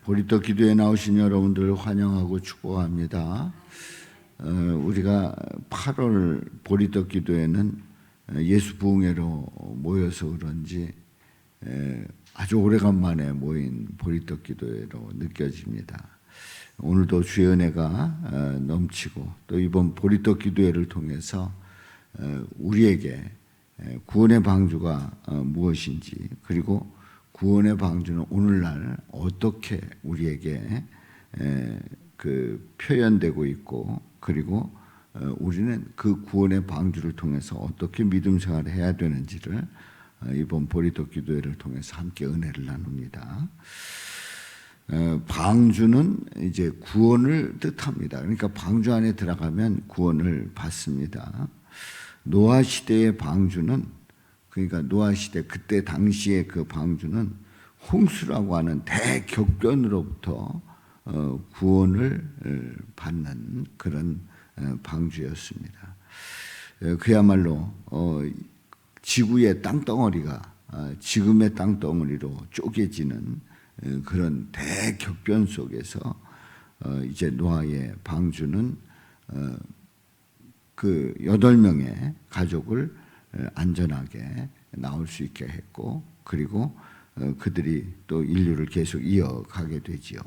보리떡 기도에 나오신 여러분들을 환영하고 축복합니다. 우리가 8월 보리떡 기도에는 예수 부흥회로 모여서 그런지 아주 오래간만에 모인 보리떡 기도회로 느껴집니다. 오늘도 주의 은혜가 넘치고 또 이번 보리떡 기도회를 통해서 우리에게 구원의 방주가 무엇인지, 그리고 구원의 방주는 오늘날 어떻게 우리에게 표현되고 있고, 그리고 우리는 그 구원의 방주를 통해서 어떻게 믿음 생활을 해야 되는지를 이번 보리떡 기도회를 통해서 함께 은혜를 나눕니다. 방주는 이제 구원을 뜻합니다. 그러니까 방주 안에 들어가면 구원을 받습니다. 노아 시대의 방주는, 그러니까 노아 시대 그때 당시의 그 방주는 홍수라고 하는 대격변으로부터 구원을 받는 그런 방주였습니다. 그야말로 지구의 땅덩어리가 지금의 땅덩어리로 쪼개지는 그런 대격변 속에서 이제 노아의 방주는 그 8명의 가족을 안전하게 나올 수 있게 했고, 그리고 그들이 또 인류를 계속 이어가게 되지요.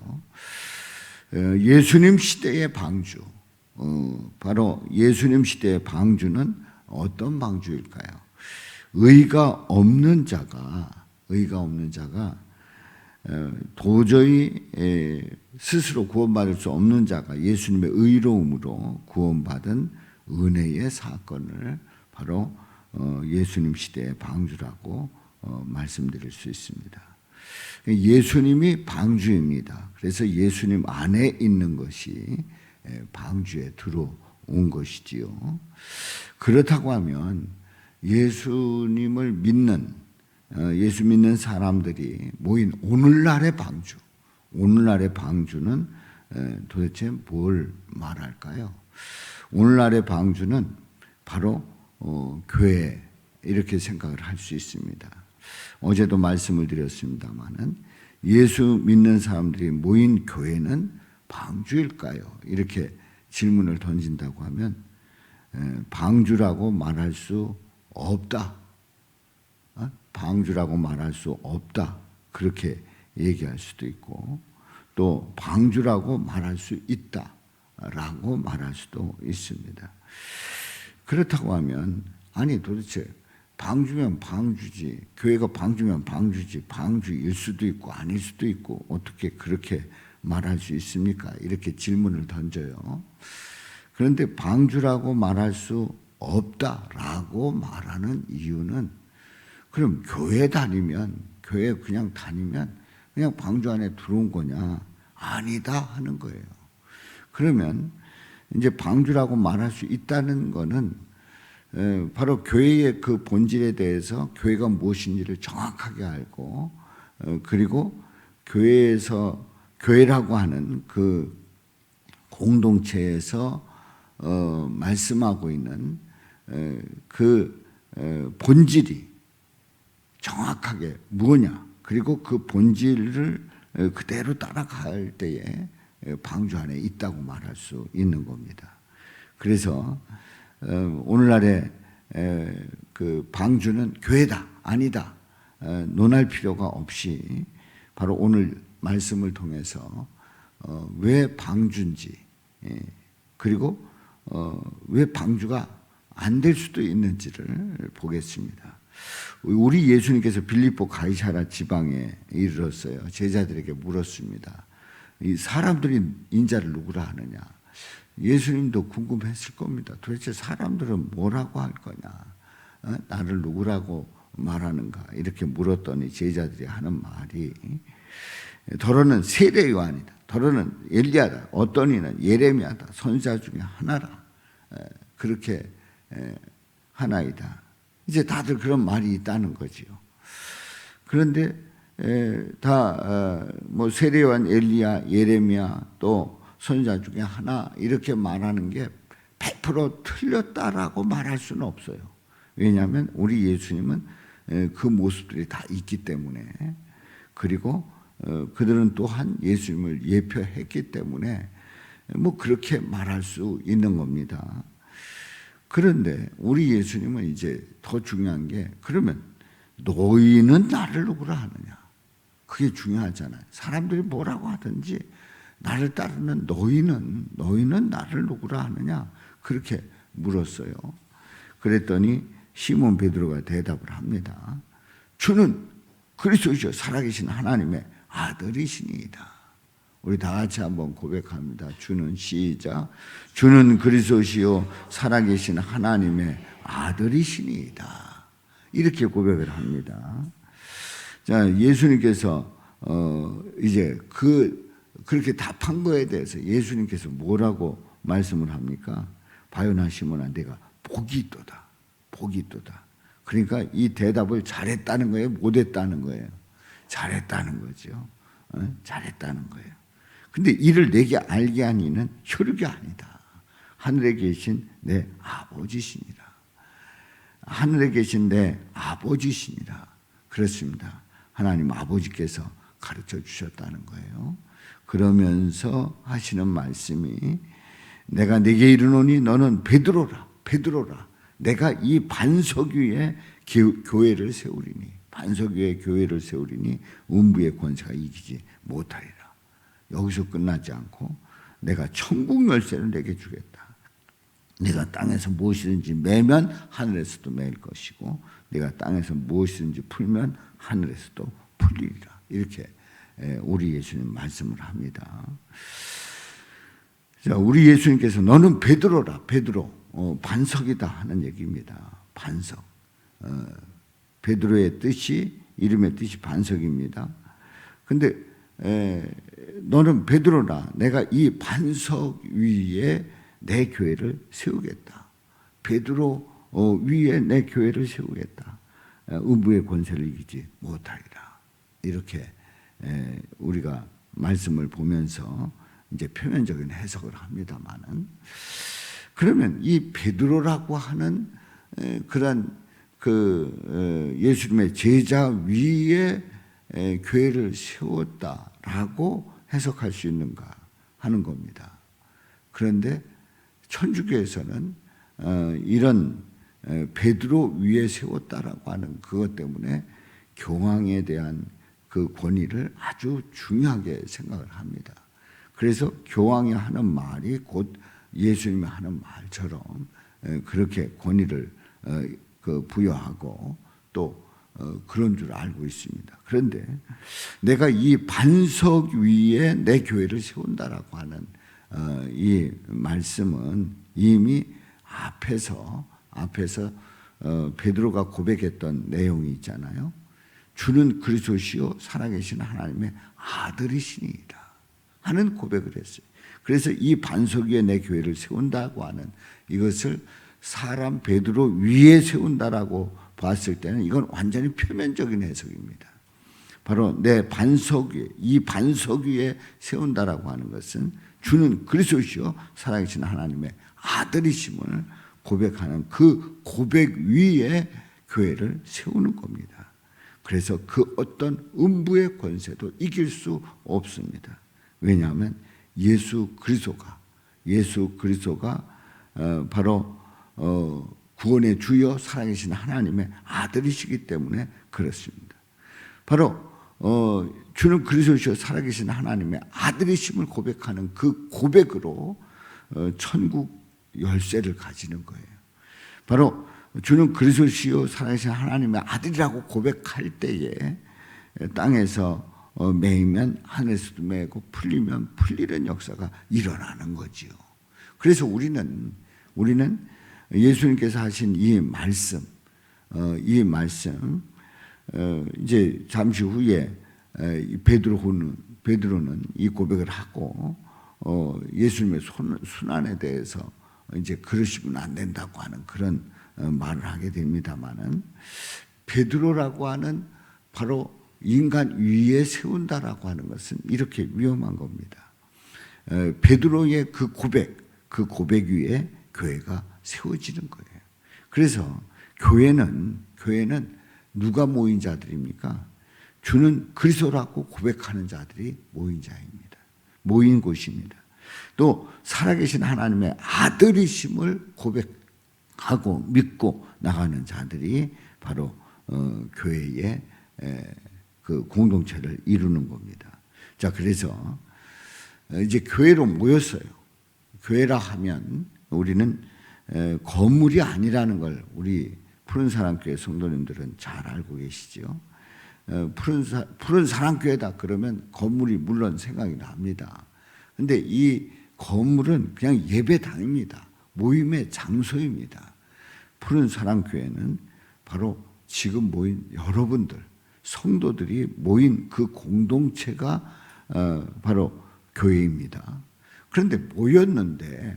예수님 시대의 방주, 바로 예수님 시대의 방주는 어떤 방주일까요? 의가 없는 자가 도저히 스스로 구원받을 수 없는 자가 예수님의 의로움으로 구원받은 은혜의 사건을 바로 예수님 시대의 방주라고 말씀드릴 수 있습니다. 예수님이 방주입니다. 그래서 예수님 안에 있는 것이 방주에 들어온 것이지요. 그렇다고 하면 예수님을 믿는, 예수 믿는 사람들이 모인 오늘날의 방주는 도대체 뭘 말할까요? 오늘날의 방주는 바로 교회, 이렇게 생각을 할 수 있습니다. 어제도 말씀을 드렸습니다마는 예수 믿는 사람들이 모인 교회는 방주일까요? 이렇게 질문을 던진다고 하면 방주라고 말할 수 없다. 방주라고 말할 수 없다. 그렇게 얘기할 수도 있고, 또 방주라고 말할 수 있다. 라고 말할 수도 있습니다. 그렇다고 하면, 아니 도대체 방주면 방주지, 교회가 방주면 방주지, 방주일 수도 있고 아닐 수도 있고 어떻게 그렇게 말할 수 있습니까? 이렇게 질문을 던져요. 그런데 방주라고 말할 수 없다라고 말하는 이유는, 그럼 교회 그냥 다니면 그냥 방주 안에 들어온 거냐? 아니다 하는 거예요. 그러면 이제 방주라고 말할 수 있다는 거는 바로 교회의 그 본질에 대해서 교회가 무엇인지를 정확하게 알고, 그리고 교회라고 하는 그 공동체에서 말씀하고 있는 그 본질이 정확하게 뭐냐, 그리고 그 본질을 그대로 따라갈 때에 방주 안에 있다고 말할 수 있는 겁니다. 그래서 오늘날의 그 방주는 교회다, 아니다 논할 필요가 없이 바로 오늘 말씀을 통해서 왜 방주인지, 그리고 왜 방주가 안 될 수도 있는지를 보겠습니다. 우리 예수님께서 빌립보 가이사랴 지방에 이르렀어요. 제자들에게 물었습니다. 이 사람들이 인자를 누구라 하느냐? 예수님도 궁금했을 겁니다. 도대체 사람들은 뭐라고 할 거냐? 나를 누구라고 말하는가? 이렇게 물었더니 제자들이 하는 말이, 더러는 세례 요한이다, 더러는 엘리야다, 어떤 이는 예레미야다, 선지자 중에 하나라, 그렇게 하나이다. 이제 다들 그런 말이 있다는 거지요. 그런데 뭐 세례 요한, 엘리야, 예레미야, 또 선지자 중에 하나, 이렇게 말하는 게 100% 틀렸다라고 말할 수는 없어요. 왜냐하면 우리 예수님은 그 모습들이 다 있기 때문에, 그리고 그들은 또한 예수님을 예표했기 때문에 뭐 그렇게 말할 수 있는 겁니다. 그런데 우리 예수님은 이제 더 중요한 게, 그러면 너희는 나를 누구라 하느냐? 그게 중요하잖아요. 사람들이 뭐라고 하든지 나를 따르는 너희는 나를 누구라 하느냐? 그렇게 물었어요. 그랬더니 시몬 베드로가 대답을 합니다. 주는 그리스도시요 살아계신 하나님의 아들이시니이다. 우리 다 같이 한번 고백합니다. 주는 시작. 주는 그리스도시요 살아계신 하나님의 아들이시니이다. 이렇게 고백을 합니다. 자, 예수님께서 이제 그렇게 답한 거에 대해서 예수님께서 뭐라고 말씀을 합니까? 바요나 시몬아, 내가 복이 있도다. 복이 있도다. 그러니까 이 대답을 잘했다는 거예요? 못했다는 거예요? 잘했다는 거죠. 잘했다는 거예요. 근데 이를 내게 알게 한 이는 혈육이 아니다. 하늘에 계신 내 아버지시니라. 하늘에 계신 내 아버지시니라. 그렇습니다. 하나님 아버지께서 가르쳐 주셨다는 거예요. 그러면서 하시는 말씀이, 내가 네게 이르노니 너는 베드로라. 베드로라. 내가 이 반석 위에 교회를 세우리니, 반석 위에 교회를 세우리니 음부의 권세가 이기지 못하리라. 여기서 끝나지 않고 내가 천국 열쇠를 내게 주겠다. 내가 땅에서 무엇이든지 매면 하늘에서도 매일 것이고, 내가 땅에서 무엇이든지 풀면 하늘에서도 풀리리라. 이렇게 우리 예수님 말씀을 합니다. 자, 우리 예수님께서 너는 베드로라. 베드로, 반석이다 하는 얘기입니다. 반석. 베드로의 뜻이, 이름의 뜻이 반석입니다. 근데 너는 베드로라. 내가 이 반석 위에 내 교회를 세우겠다. 베드로 위에 내 교회를 세우겠다. 음부의 권세를 이기지 못하리라. 이렇게 우리가 말씀을 보면서 이제 표면적인 해석을 합니다만은, 그러면 이 베드로라고 하는 그런 예수님의 제자 위에 교회를 세웠다라고 해석할 수 있는가 하는 겁니다. 그런데 천주교에서는 이런 베드로 위에 세웠다라고 하는 그것 때문에 교황에 대한 그 권위를 아주 중요하게 생각을 합니다. 그래서 교황이 하는 말이 곧 예수님이 하는 말처럼 그렇게 권위를 부여하고 또 그런 줄 알고 있습니다. 그런데 내가 이 반석 위에 내 교회를 세운다라고 하는 이 말씀은 이미 앞에서 베드로가 고백했던 내용이 있잖아요. 주는 그리스도시요 살아계신 하나님의 아들이시니이다 하는 고백을 했어요. 그래서 이 반석 위에 내 교회를 세운다고 하는 이것을 사람 베드로 위에 세운다라고 봤을 때는 이건 완전히 표면적인 해석입니다. 바로 내 반석 위에, 이 반석 위에 세운다라고 하는 것은 주는 그리스도시요 살아계신 하나님의 아들이심을 고백하는 그 고백 위에 교회를 세우는 겁니다. 그래서 그 어떤 음부의 권세도 이길 수 없습니다. 왜냐하면 예수 그리스도가 바로 구원의 주여 살아계신 하나님의 아들이시기 때문에 그렇습니다. 바로 주는 그리스도시요 살아계신 하나님의 아들이심을 고백하는 그 고백으로 천국 열쇠를 가지는 거예요. 바로 주는 그리스도시요 살아계신 하나님의 아들이라고 고백할 때에 땅에서 매이면 하늘에서도 매고 풀리면 풀리는 역사가 일어나는 거지요. 그래서 우리는 예수님께서 하신 이 말씀 이제 잠시 후에 베드로는 이 고백을 하고 예수님의 순환에 대해서 이제 그러시면 안 된다고 하는 그런 말을 하게 됩니다만은, 베드로라고 하는 바로 인간 위에 세운다라고 하는 것은 이렇게 위험한 겁니다. 베드로의 그 고백 위에 교회가 세워지는 거예요. 그래서 교회는 누가 모인 자들입니까? 주는 그리스도라고 고백하는 자들이 모인 자입니다. 모인 곳입니다. 또 살아계신 하나님의 아들이심을 고백하고 믿고 나가는 자들이 바로 교회의 그 공동체를 이루는 겁니다. 자, 그래서 이제 교회로 모였어요. 교회라 하면 우리는 건물이 아니라는 걸 우리 푸른사랑교회 성도님들은 잘 알고 계시죠. 푸른사랑교회다 그러면 건물이 물론 생각이 납니다. 근데 이 건물은 그냥 예배당입니다. 모임의 장소입니다. 푸른사랑교회는 바로 지금 모인 여러분들, 성도들이 모인 그 공동체가 바로 교회입니다. 그런데 모였는데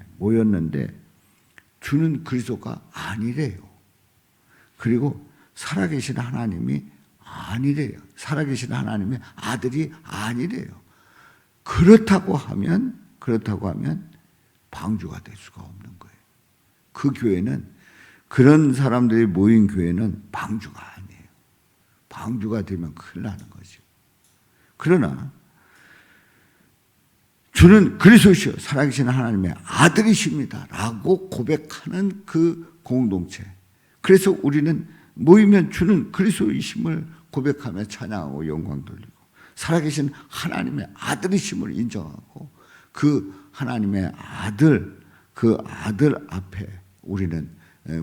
주는 그리스도가 아니래요. 그리고 살아계신 하나님이 아니래요. 살아계신 하나님의 아들이 아니래요. 그렇다고 하면 방주가 될 수가 없는 거예요. 그 교회는, 그런 사람들이 모인 교회는 방주가 아니에요. 방주가 되면 큰일 나는 거죠. 그러나 주는 그리스도시요 살아계신 하나님의 아들이십니다 라고 고백하는 그 공동체. 그래서 우리는 모이면 주는 그리스도이심을 고백하며 찬양하고 영광 돌리고 살아계신 하나님의 아들이심을 인정하고 그 하나님의 아들, 그 아들 앞에 우리는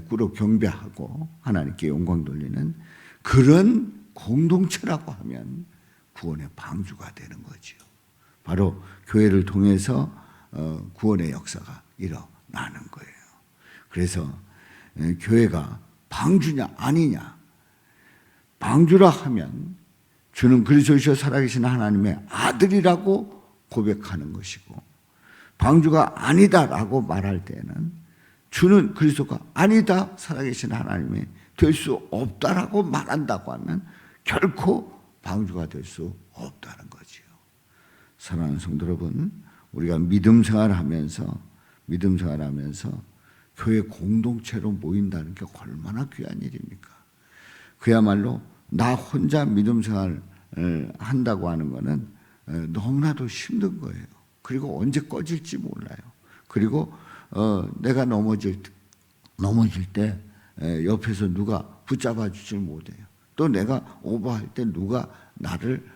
꿇어 경배하고 하나님께 영광 돌리는 그런 공동체라고 하면 구원의 방주가 되는 거죠. 바로 교회를 통해서 구원의 역사가 일어나는 거예요. 그래서 교회가 방주냐 아니냐, 방주라 하면 주는 그리스도시요 살아계신 하나님의 아들이라고 고백하는 것이고, 방주가 아니다라고 말할 때는 주는 그리스도가 아니다, 살아계신 하나님이 될 수 없다라고 말한다고 하면 결코 방주가 될 수 없다는 거지요. 사랑하는 성도 여러분, 우리가 믿음 생활하면서 교회 공동체로 모인다는 게 얼마나 귀한 일입니까? 그야말로 나 혼자 믿음 생활을 한다고 하는 것은 너무나도 힘든 거예요. 그리고 언제 꺼질지 몰라요. 그리고 내가 넘어질 때 옆에서 누가 붙잡아 주질 못해요. 또 내가 오버할 때 누가 나를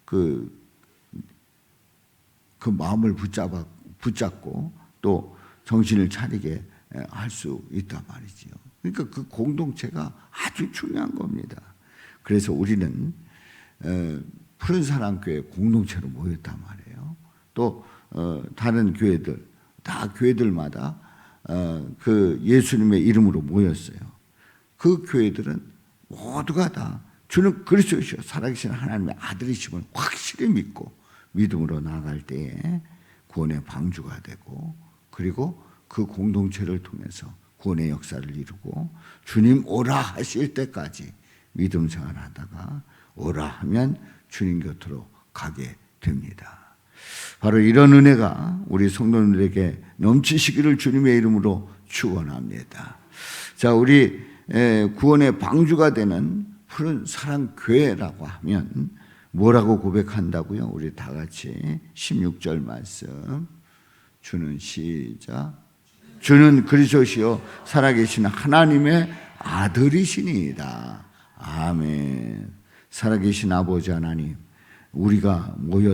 그 마음을 붙잡고 또 정신을 차리게 할 수 있단 말이지요. 그러니까 그 공동체가 아주 중요한 겁니다. 그래서 우리는 푸른사랑교회 공동체로 모였단 말이에요. 또 다른 교회들, 다 교회들마다 그 예수님의 이름으로 모였어요. 그 교회들은 모두가 다 주는 그리스도시요 살아계신 하나님의 아들이심을 확실히 믿고 믿음으로 나아갈 때에 구원의 방주가 되고, 그리고 그 공동체를 통해서 구원의 역사를 이루고 주님 오라 하실 때까지 믿음 생활하다가 오라 하면 주님 곁으로 가게 됩니다. 바로 이런 은혜가 우리 성도님들에게 넘치시기를 주님의 이름으로 축원합니다. 자, 우리 구원의 방주가 되는 푸른 사랑 교회라고 하면 뭐라고 고백한다고요? 우리 다 같이 16절 말씀 주는 시작. 주는 그리스도시요 살아계신 하나님의 아들이시니이다. 아멘. 살아계신 아버지 하나님, 우리가 모여